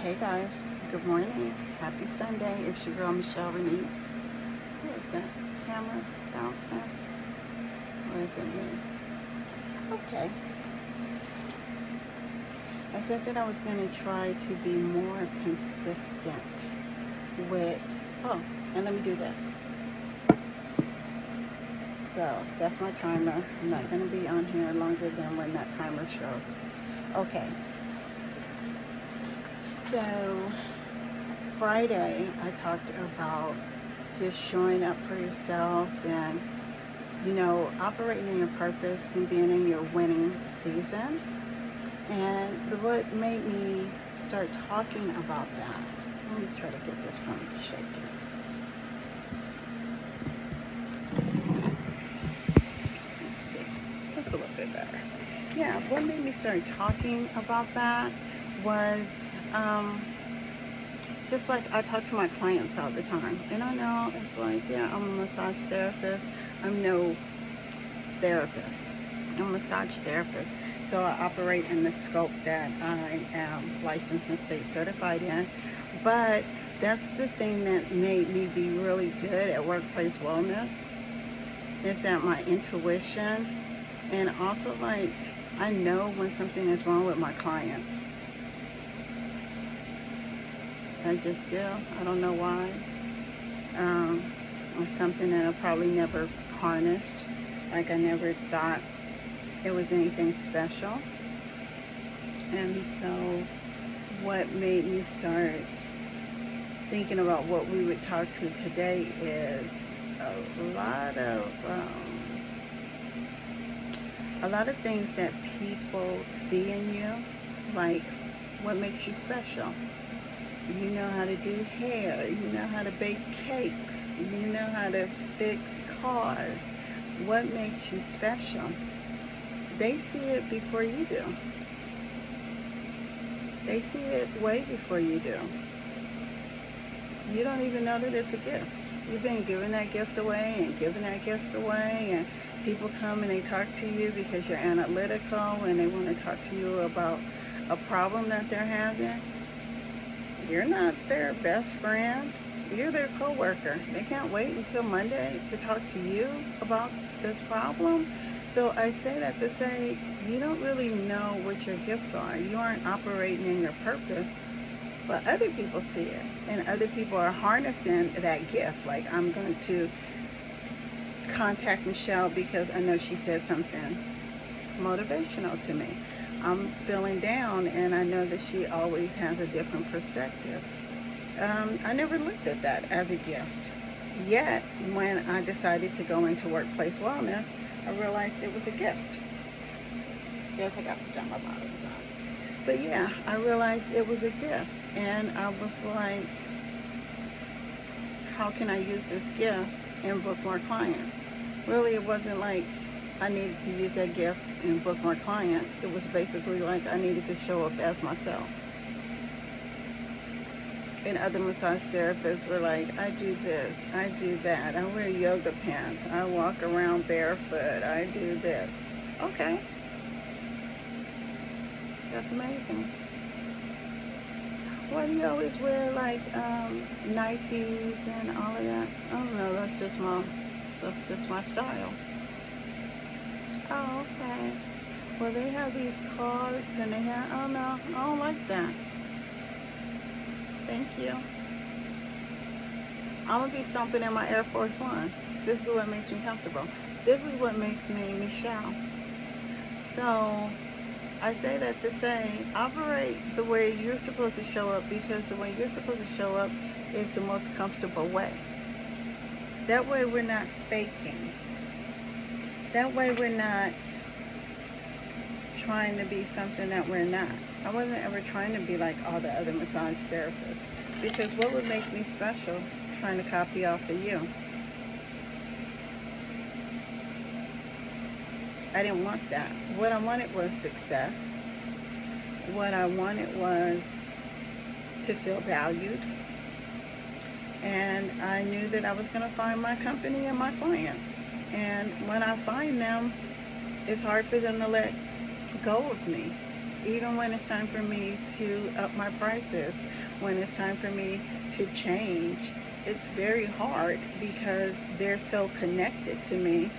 Hey guys, good morning. Happy Sunday. It's your girl Michelle Renese. Where is that camera bouncing? Or is it me? Okay. I said that I was going to try to be more consistent with, oh, and let me do this. So that's my timer. I'm not going to be on here longer than when that timer shows. Okay. So Friday, I talked about just showing up for yourself and, operating in your purpose and being in your winning season. And what made me start talking about that, let me try to get this from shaking. Let's see, that's a little bit better. Yeah, what made me start talking about that was, just like I talk to my clients all the time. And I know it's like, yeah, I'm a massage therapist. I'm no therapist. I'm a massage therapist. So I operate in the scope that I am licensed and state certified in. But that's the thing that made me be really good at workplace wellness, is that my intuition, and also like I know when something is wrong with my clients. I just do. I don't know why. It's something that I probably never harnessed. Like I never thought it was anything special. And so what made me start thinking about what we would talk to today is a lot of things that people see in you, like what makes you special. You know how to do hair, you know how to bake cakes, you know how to fix cars. What makes you special? They see it before you do. They see it way before you do. You don't even know that it's a gift. You've been giving that gift away and giving that gift away, and people come and they talk to you because you're analytical and they want to talk to you about a problem that they're having. You're not their best friend. You're their coworker. They can't wait until Monday to talk to you about this problem. So I say that to say you don't really know what your gifts are. You aren't operating in your purpose, but other people see it, and other people are harnessing that gift. Like, I'm going to contact Michelle because I know she said something motivational to me. I'm feeling down and I know that she always has a different perspective. I never looked at that as a gift. Yet, when I decided to go into workplace wellness, I realized it was a gift. Yes, I got pajama bottoms on. But yeah, I realized it was a gift. And I was like, how can I use this gift and book more clients? Really, it wasn't like I needed to use that gift and book more clients. It was basically like I needed to show up as myself. And other massage therapists were like, I do this, I do that, I wear yoga pants, I walk around barefoot, I do this. Okay. That's amazing. Why do you always wear like Nikes and all of that? I don't know, that's just my style. Oh, okay. Well, they have these clogs and they have, oh no, I don't like that. Thank you. I'm going to be stomping in my Air Force Ones. This is what makes me comfortable. This is what makes me Michelle. So, I say that to say, operate the way you're supposed to show up, because the way you're supposed to show up is the most comfortable way. That way we're not faking. That way we're not trying to be something that we're not. I wasn't ever trying to be like all the other massage therapists, because what would make me special trying to copy off of you? I didn't want that. What I wanted was success. What I wanted was to feel valued. And I knew that I was going to find my company and my clients. And when I find them, it's hard for them to let go of me. Even when it's time for me to up my prices, when it's time for me to change, it's very hard because they're so connected to me.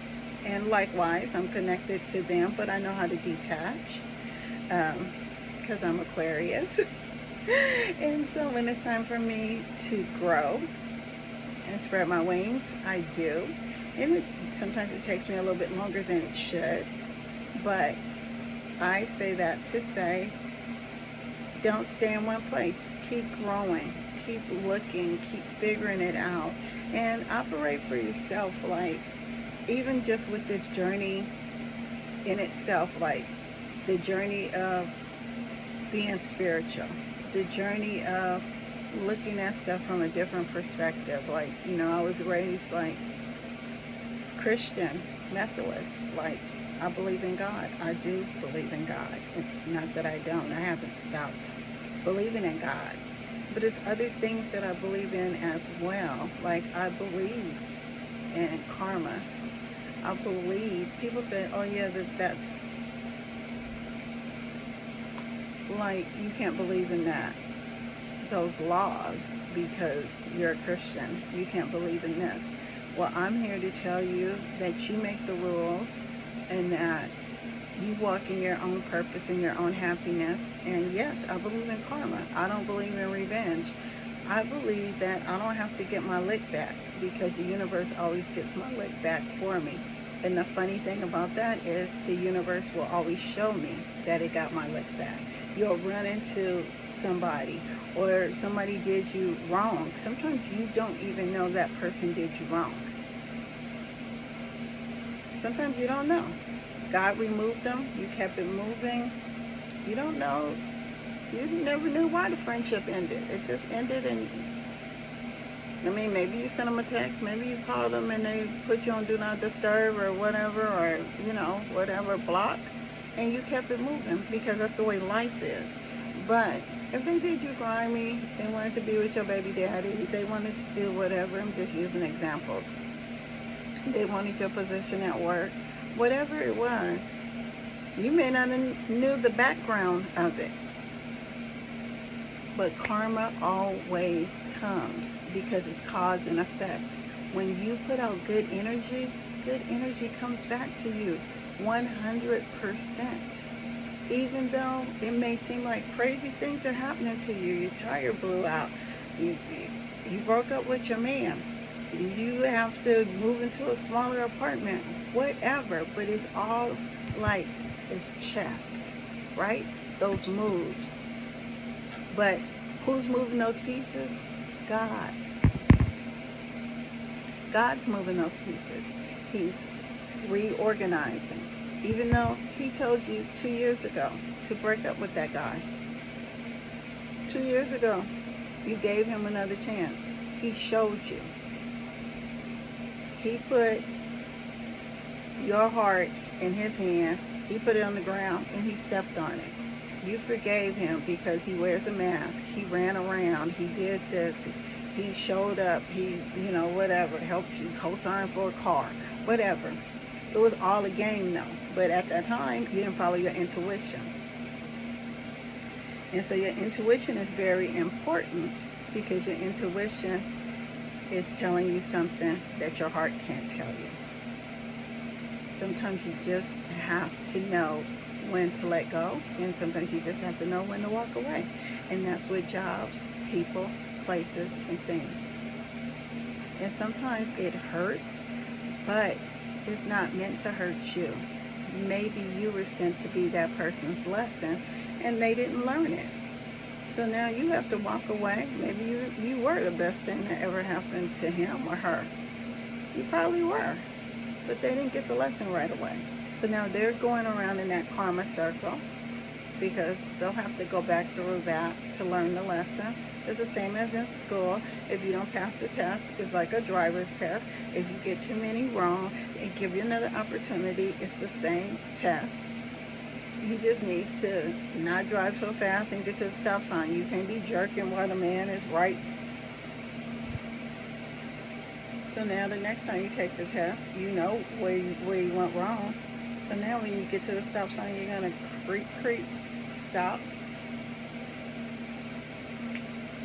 And likewise, I'm connected to them, but I know how to detach because I'm Aquarius. And so when it's time for me to grow and spread my wings, I do. And sometimes it takes me a little bit longer than it should. But I say that to say, don't stay in one place. Keep growing. Keep looking. Keep figuring it out. And operate for yourself. Like, even just with this journey in itself, like the journey of being spiritual, the journey of looking at stuff from a different perspective. Like, I was raised like Christian, Methodist. Like, I believe in God. I do believe in God. It's not that I don't. I haven't stopped believing in God. But there's other things that I believe in as well. Like, I believe in karma. I believe, people say, oh yeah, that's like, you can't believe in that, those laws, because you're a Christian. You can't believe in this. Well, I'm here to tell you that you make the rules and that you walk in your own purpose and your own happiness. And yes, I believe in karma. I don't believe in revenge. I believe that I don't have to get my lick back because the universe always gets my lick back for me. And the funny thing about that is the universe will always show me that it got my lick back. You'll run into somebody or somebody did you wrong. Sometimes you don't even know that person did you wrong. Sometimes you don't know. God removed them. You kept it moving. You don't know. You never knew why the friendship ended. It just ended, and I mean, maybe you sent them a text, maybe you called them and they put you on Do Not Disturb or whatever, or, whatever, block, and you kept it moving because that's the way life is. But if they did you grimy, they wanted to be with your baby daddy, they wanted to do whatever, I'm just using examples. They wanted your position at work, whatever it was, you may not have knew the background of it. But karma always comes because it's cause and effect. When you put out good energy comes back to you 100%. Even though it may seem like crazy things are happening to you, your tire blew out, you broke up with your man, you have to move into a smaller apartment, whatever, but it's all like it's chess, right? Those moves. But who's moving those pieces? God. God's moving those pieces. He's reorganizing. Even though he told you 2 years ago to break up with that guy. 2 years ago, you gave him another chance. He showed you. He put your heart in his hand. He put it on the ground and he stepped on it. You forgave him because he wears a mask. He ran around. He did this. He showed up. He, whatever, helped you co-sign for a car, whatever. It was all a game though. But at that time, you didn't follow your intuition. And so your intuition is very important because your intuition is telling you something that your heart can't tell you. Sometimes you just have to know when to let go, and sometimes you just have to know when to walk away. And that's with jobs, people, places, and things. And sometimes it hurts, but it's not meant to hurt you. Maybe you were sent to be that person's lesson and they didn't learn it. So now you have to walk away. Maybe you were the best thing that ever happened to him or her. You probably were, but they didn't get the lesson right away. So now they're going around in that karma circle because they'll have to go back through that to learn the lesson. It's the same as in school. If you don't pass the test, it's like a driver's test. If you get too many wrong, they give you another opportunity. It's the same test. You just need to not drive so fast and get to the stop sign. You can't be jerking while the man is right. So now the next time you take the test, you know where you went wrong. So now when you get to the stop sign, you're going to creep, Stop.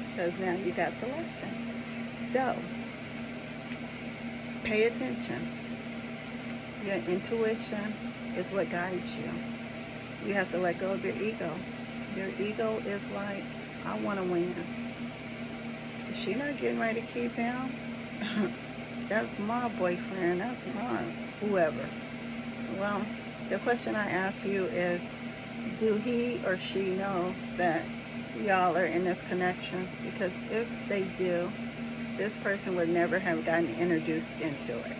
Because now you got the lesson. So, pay attention. Your intuition is what guides you. You have to let go of your ego. Your ego is like, I want to win. Is she not getting ready to keep him? That's my boyfriend. That's my whoever. Well, the question I ask you is, do he or she know that y'all are in this connection? Because if they do, this person would never have gotten introduced into it.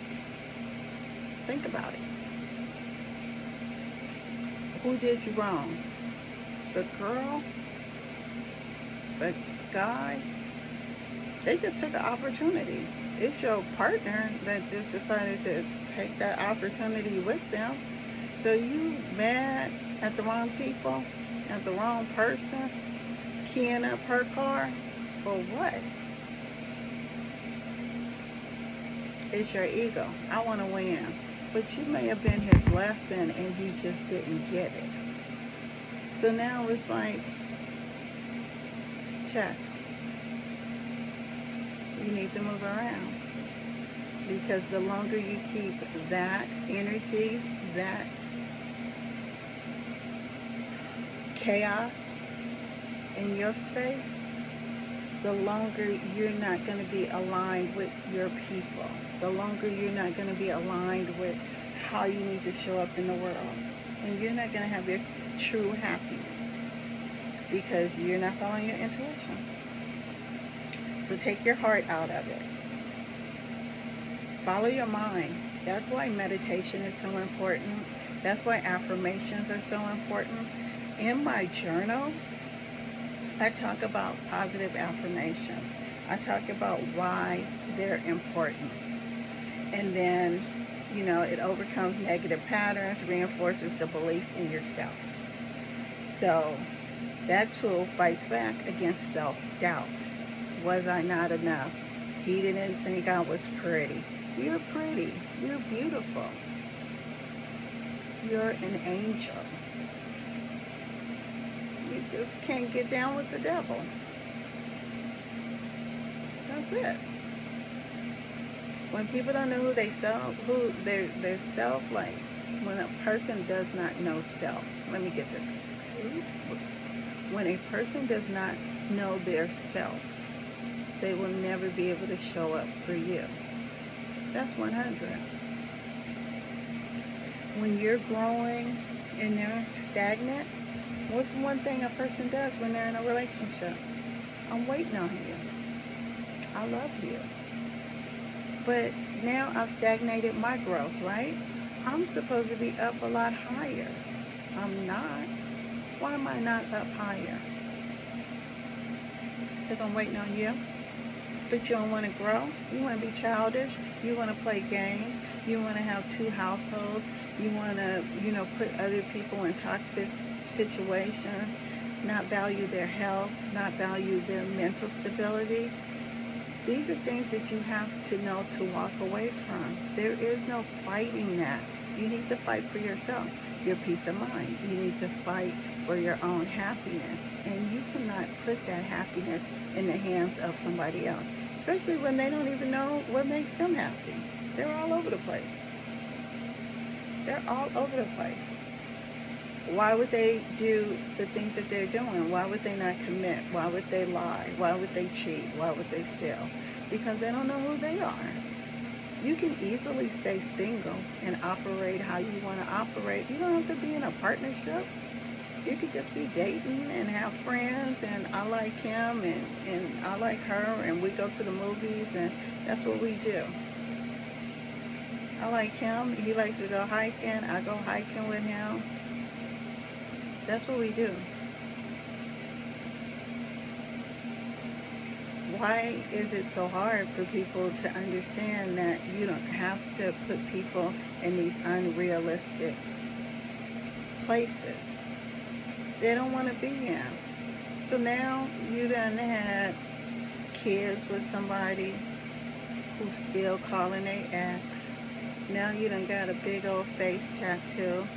Think about it. Who did you wrong? The girl? The guy? They just took an opportunity. It's your partner that just decided to take that opportunity with them. So you mad at the wrong people, at the wrong person, keying up her car for what? It's your ego. I want to win. But you may have been his lesson and he just didn't get it. So now it's like chess. You need to move around. Because the longer you keep that energy, that chaos in your space, the longer you're not going to be aligned with your people. The longer you're not going to be aligned with how you need to show up in the world. And you're not going to have your true happiness because you're not following your intuition. So take your heart out of it. Follow your mind. That's why meditation is so important. That's why affirmations are so important. In my journal, I talk about positive affirmations. I talk about why they're important. And then, it overcomes negative patterns, reinforces the belief in yourself. So that tool fights back against self-doubt. Was I not enough? He didn't think I was pretty. You're pretty. You're beautiful. You're an angel. You just can't get down with the devil. That's it. When people don't know who their self, like when a person does not know self, let me get this. When a person does not know their self, they will never be able to show up for you. That's 100. When you're growing and they're stagnant, what's one thing a person does when they're in a relationship? I'm waiting on you. I love you. But now I've stagnated my growth, right? I'm supposed to be up a lot higher. I'm not. Why am I not up higher? Because I'm waiting on you. But you don't want to grow. You want to be childish. You want to play games. You want to have two households. You want to, put other people in toxic situations, not value their health, not value their mental stability. These are things that you have to know to walk away from. There is no fighting that. You need to fight for yourself, your peace of mind. You need to fight for your own happiness. And you cannot put that happiness in the hands of somebody else, especially when they don't even know what makes them happy. They're all over the place. They're all over the place. Why would they do the things that they're doing? Why would they not commit? Why would they lie? Why would they cheat? Why would they steal? Because they don't know who they are. You can easily stay single and operate how you want to operate. You don't have to be in a partnership. You could just be dating and have friends, and I like him and I like her, and we go to the movies, and that's what we do. I like him. He likes to go hiking. I go hiking with him. That's what we do. Why is it so hard for people to understand that you don't have to put people in these unrealistic places they don't want to be in? So now you done had kids with somebody who's still calling their ex. Now you done got a big old face tattoo.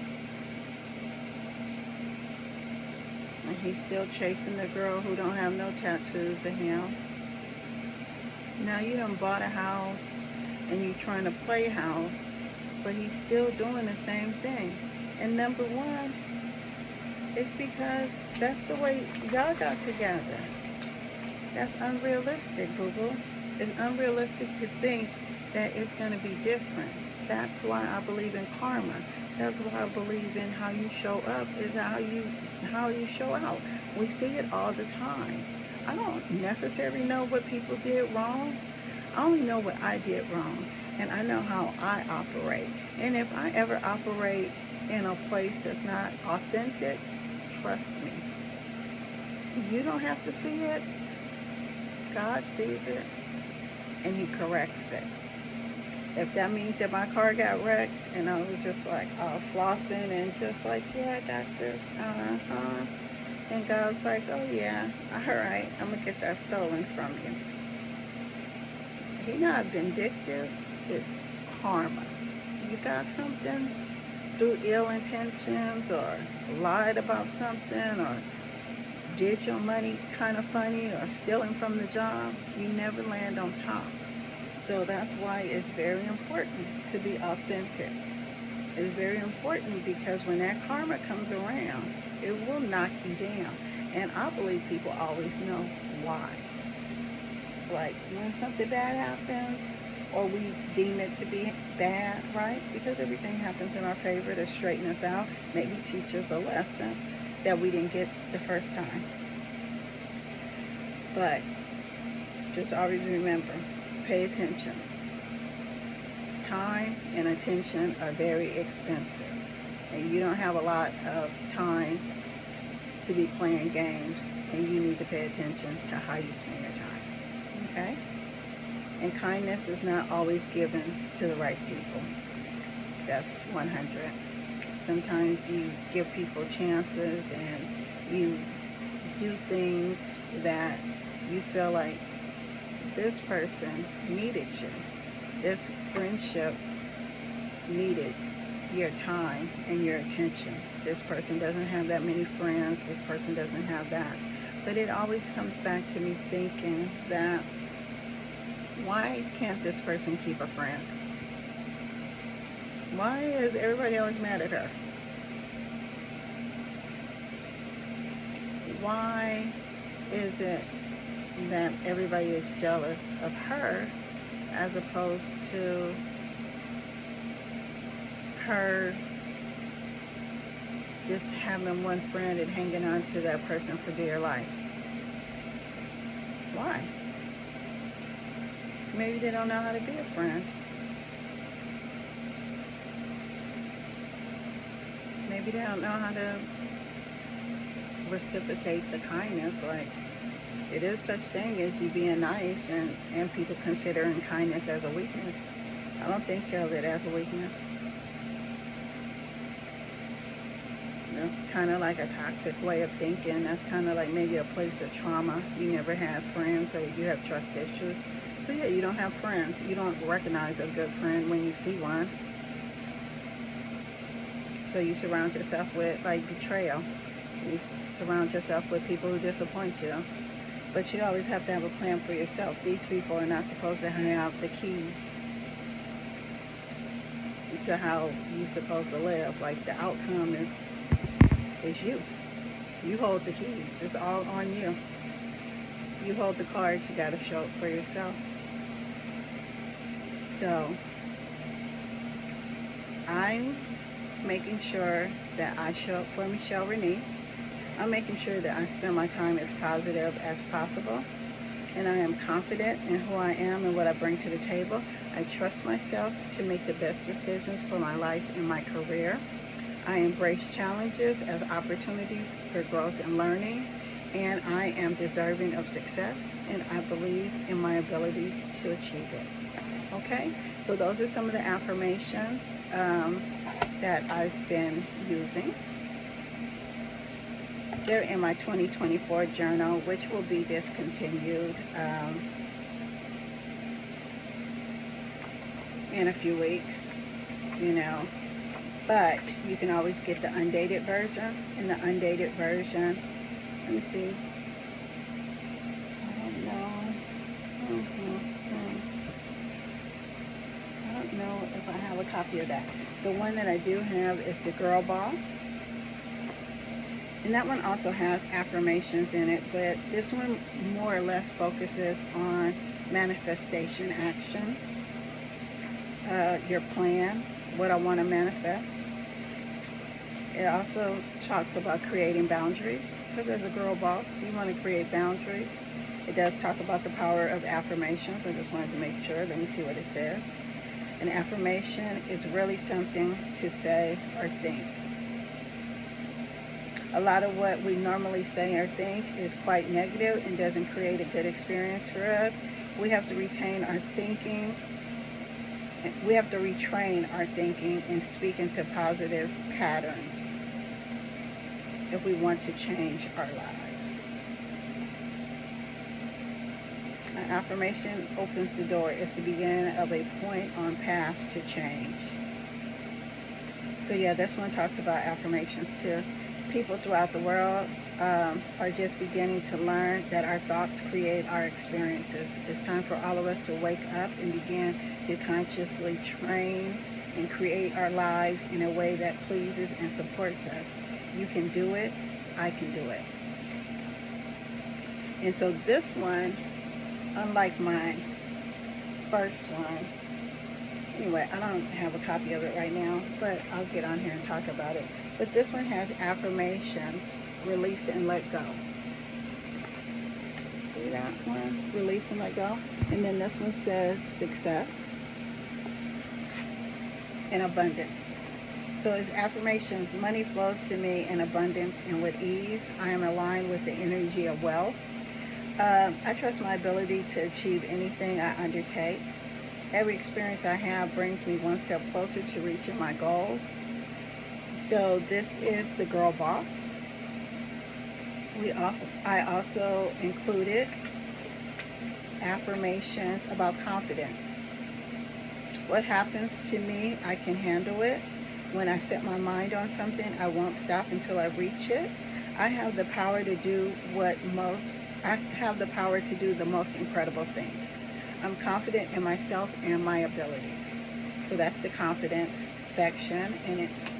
He's still chasing the girl who don't have no tattoos of him. Now you done bought a house and you're trying to play house, but he's still doing the same thing. And number one, it's because that's the way y'all got together. That's unrealistic, boo-boo. It's unrealistic to think that it's going to be different. That's why I believe in karma. That's why I believe in how you show up is how you show out. We see it all the time. I don't necessarily know what people did wrong. I only know what I did wrong, and I know how I operate. And if I ever operate in a place that's not authentic, trust me, you don't have to see it. God sees it, and he corrects it. If that means that my car got wrecked and I was just like flossing and just like, yeah, I got this, and God's like, oh yeah, all right, I'm gonna get that stolen from you. He's not vindictive, it's karma. You got something through ill intentions or lied about something or did your money kind of funny or stealing from the job, you never land on top. So that's why it's very important to be authentic. It's very important because when that karma comes around, it will knock you down. And I believe people always know why. Like when something bad happens or we deem it to be bad, right? Because everything happens in our favor to straighten us out, maybe teach us a lesson that we didn't get the first time. But just always remember, pay attention. Time and attention are very expensive, and you don't have a lot of time to be playing games, and you need to pay attention to how you spend your time. Okay? And kindness is not always given to the right people. That's 100. Sometimes you give people chances and you do things that you feel like this person needed you. This friendship needed your time and your attention. This person doesn't have that many friends. This person doesn't have that. But it always comes back to me thinking that why can't this person keep a friend? Why is everybody always mad at her? Why is it that everybody is jealous of her as opposed to her just having one friend and hanging on to that person for dear life? Why? Maybe they don't know how to be a friend. Maybe they don't know how to reciprocate the kindness. Like, it is such thing as you being nice and people considering kindness as a weakness. I don't think of it as a weakness. That's kind of like a toxic way of thinking. That's kind of like maybe a place of trauma. You never had friends, or you have trust issues. So yeah, you don't have friends. You don't recognize a good friend when you see one. So you surround yourself with like betrayal. You surround yourself with people who disappoint you. But you always have to have a plan for yourself. These people are not supposed to have the keys to how you're supposed to live. Like, the outcome is you. You hold the keys. It's all on you. You hold the cards. You got to show up for yourself. So I'm making sure that I show up for Michelle Renese. I'm making sure that I spend my time as positive as possible. And I am confident in who I am and what I bring to the table. I trust myself to make the best decisions for my life and my career. I embrace challenges as opportunities for growth and learning. And I am deserving of success. And I believe in my abilities to achieve it. Okay? So those are some of the affirmations that I've been using. They're in my 2024 journal, which will be discontinued in a few weeks, you know. But you can always get the undated version. In the undated version, Let me see. I don't know. I don't know if I have a copy of that. The one that I do have is the Girl Boss. And that one also has affirmations in it, but this one more or less focuses on manifestation actions, your plan, what I want to manifest. It also talks about creating boundaries, because as a girl boss, you want to create boundaries. It does talk about the power of affirmations. I just wanted to make sure. Let me see what it says. An affirmation is really something to say or think. A lot of what we normally say or think is quite negative and doesn't create a good experience for us. We have to retain our thinking. We have to retrain our thinking and speak into positive patterns if we want to change our lives. An affirmation opens the door. It's the beginning of a point on path to change. So yeah, this one talks about affirmations too. People throughout the world are just beginning to learn that our thoughts create our experiences. It's time for all of us to wake up and begin to consciously train and create our lives in a way that pleases and supports us. You can do it. I can do it. And so this one, unlike my first one, anyway, I don't have a copy of it right now, but I'll get on here and talk about it. But this one has affirmations, release and let go. See that one? Release and let go. And then this one says success and abundance. So it's affirmations. Money flows to me in abundance and with ease. I am aligned with the energy of wealth. I trust my ability to achieve anything I undertake. Every experience I have brings me one step closer to reaching my goals. So this is the Girl Boss. I also included affirmations about confidence. What happens to me, I can handle it. When I set my mind on something, I won't stop until I reach it. I have the power to do the most incredible things. I'm confident in myself and my abilities. So that's the confidence section, and it's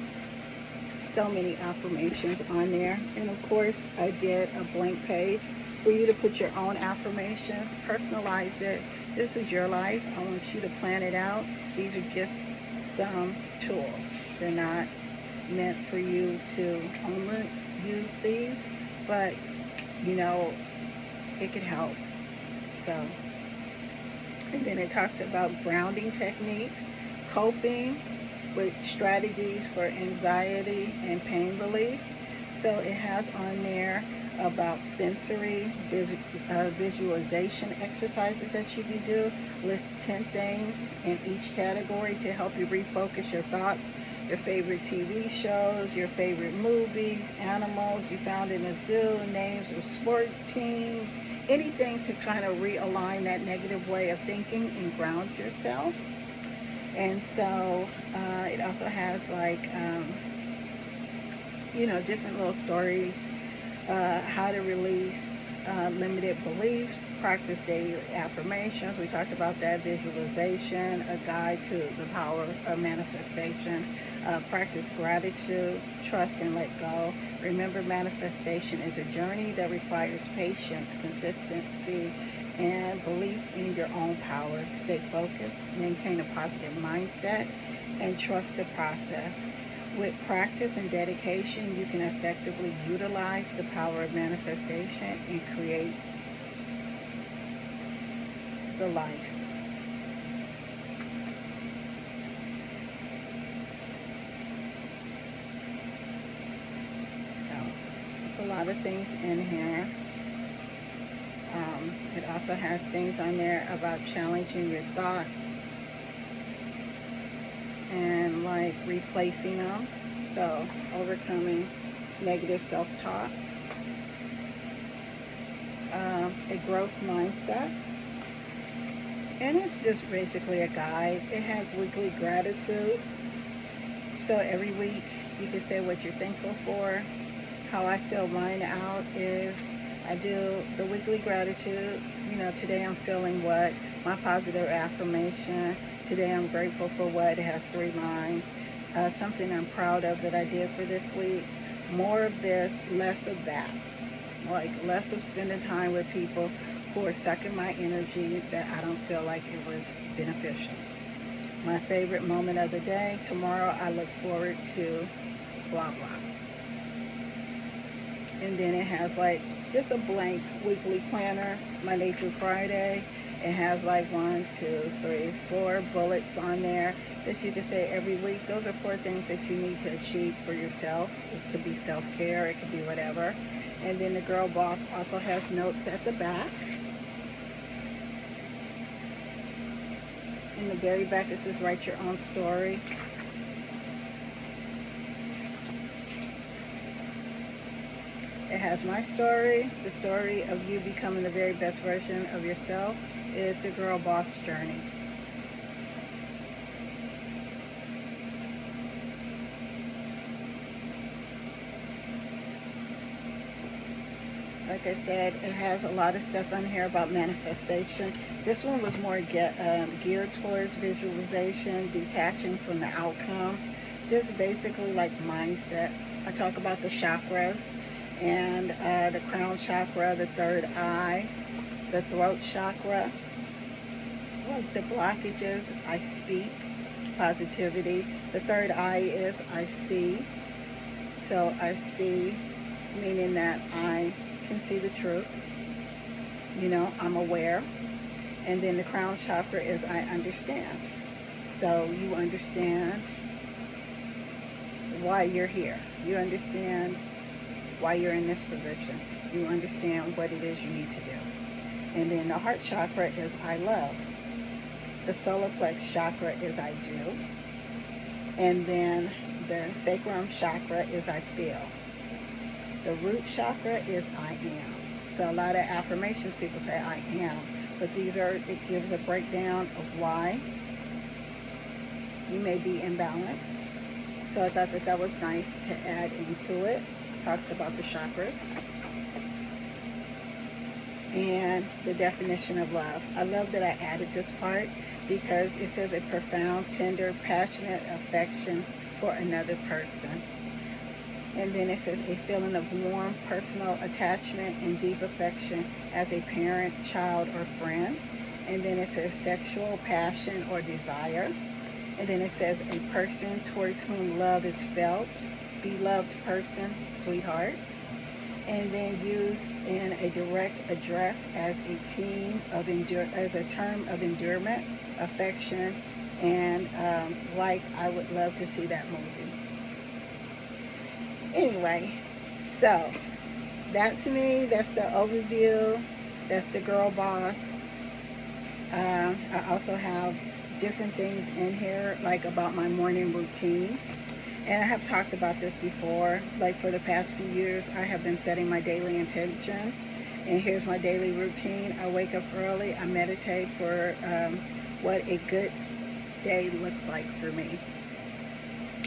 so many affirmations on there. And of course, I did a blank page for you to put your own affirmations, personalize it. This is your life. I want you to plan it out. These are just some tools. They're not meant for you to only use these, but you know, it could help. So, and then it talks about grounding techniques, coping with strategies for anxiety and pain relief. So it has on there about sensory visualization exercises that you can do. Lists 10 things in each category to help you refocus your thoughts. Your favorite TV shows, your favorite movies, animals you found in a zoo, names of sport teams, anything to kind of realign that negative way of thinking and ground yourself. And so it also has like, different little stories, how to release limited beliefs, practice daily affirmations. We talked about that, visualization, a guide to the power of manifestation, practice gratitude, trust and let go. Remember, manifestation is a journey that requires patience, consistency, and belief in your own power. Stay focused, maintain a positive mindset, and trust the process. With practice and dedication, you can effectively utilize the power of manifestation and create the life. So, there's a lot of things in here. It also has things on there about challenging your thoughts and like replacing them. So overcoming negative self-talk, a growth mindset, and it's just basically a guide. It has weekly gratitude. So every week you can say what you're thankful for. how I fill mine out is I do the weekly gratitude. You know, today I'm feeling what? My positive affirmation. Today I'm grateful for what? It has 3 lines. Something I'm proud of that I did for this week. More of this, less of that. Like less of spending time with people who are sucking my energy that I don't feel like it was beneficial. My favorite moment of the day. Tomorrow I look forward to blah blah. And then it has like just a blank weekly planner, Monday through Friday. It has like 1, 2, 3, 4 bullets on there that you can say every week. Those are 4 things that you need to achieve for yourself. It could be self-care, it could be whatever. And then the Girl Boss also has notes at the back. In the very back it says write your own story. It has my story, the story of you becoming the very best version of yourself. It is the Girl Boss journey. Like I said, it has a lot of stuff on here about manifestation. This one was more geared towards visualization, detaching from the outcome, just basically like mindset. I talk about the chakras and the crown chakra, the third eye, the throat chakra, like the blockages. I speak positivity. The third eye is I see. So I see, meaning that I can see the truth. You know, I'm aware. And then the crown chakra is I understand. So you understand why you're here. You understand why you're in this position. You understand what it is you need to do. And then the heart chakra is I love. The solar plex chakra is I do. And then the sacrum chakra is I feel. The root chakra is I am. So a lot of affirmations people say I am, but it gives a breakdown of why you may be imbalanced. So I thought that was nice to add into it. Talks about the chakras and the definition of love. I love that I added this part because it says a profound, tender, passionate affection for another person. And then it says a feeling of warm personal attachment and deep affection as a parent, child, or friend. And then it says sexual passion or desire. And then it says a person towards whom love is felt, beloved person, sweetheart. And then used in a direct address as a term of endearment, affection, and like I would love to see that movie. Anyway, so that's me. That's the overview. That's the Girl Boss. I also have different things in here, like about my morning routine. And I have talked about this before. Like for the past few years, I have been setting my daily intentions. And here's my daily routine. I wake up early. I meditate for what a good day looks like for me.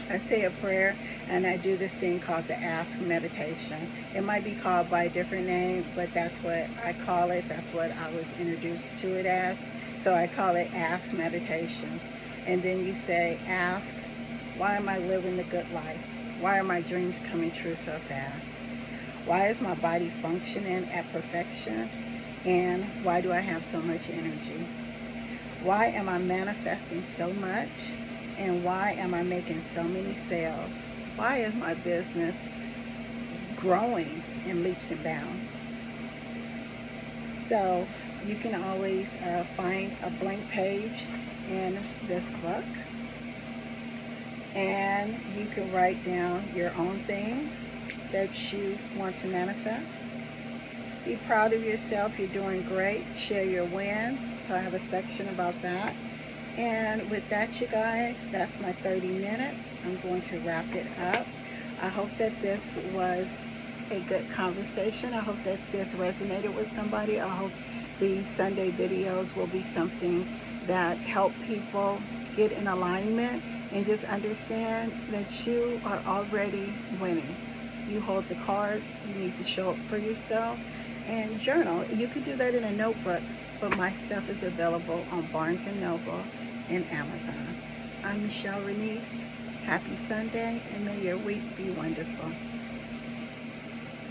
I say a prayer, and I do this thing called the Ask Meditation. It might be called by a different name, but that's what I call it. That's what I was introduced to it as. So I call it Ask Meditation. And then you say, ask, why am I living the good life? Why are my dreams coming true so fast? Why is my body functioning at perfection? And why do I have so much energy? Why am I manifesting so much? And why am I making so many sales? Why is my business growing in leaps and bounds? So you can always find a blank page in this book, and you can write down your own things that you want to manifest. Be proud of yourself. You're doing great. Share your wins. So I have a section about that. And with that, you guys, that's my 30 minutes. I'm going to wrap it up. I hope that this was a good conversation. I hope that this resonated with somebody. I hope these Sunday videos will be something that help people get in alignment and just understand that you are already winning. You hold the cards. You need to show up for yourself and journal. You could do that in a notebook, but my stuff is available on Barnes & Noble and Amazon. I'm Michelle Renese. Happy Sunday, and may your week be wonderful.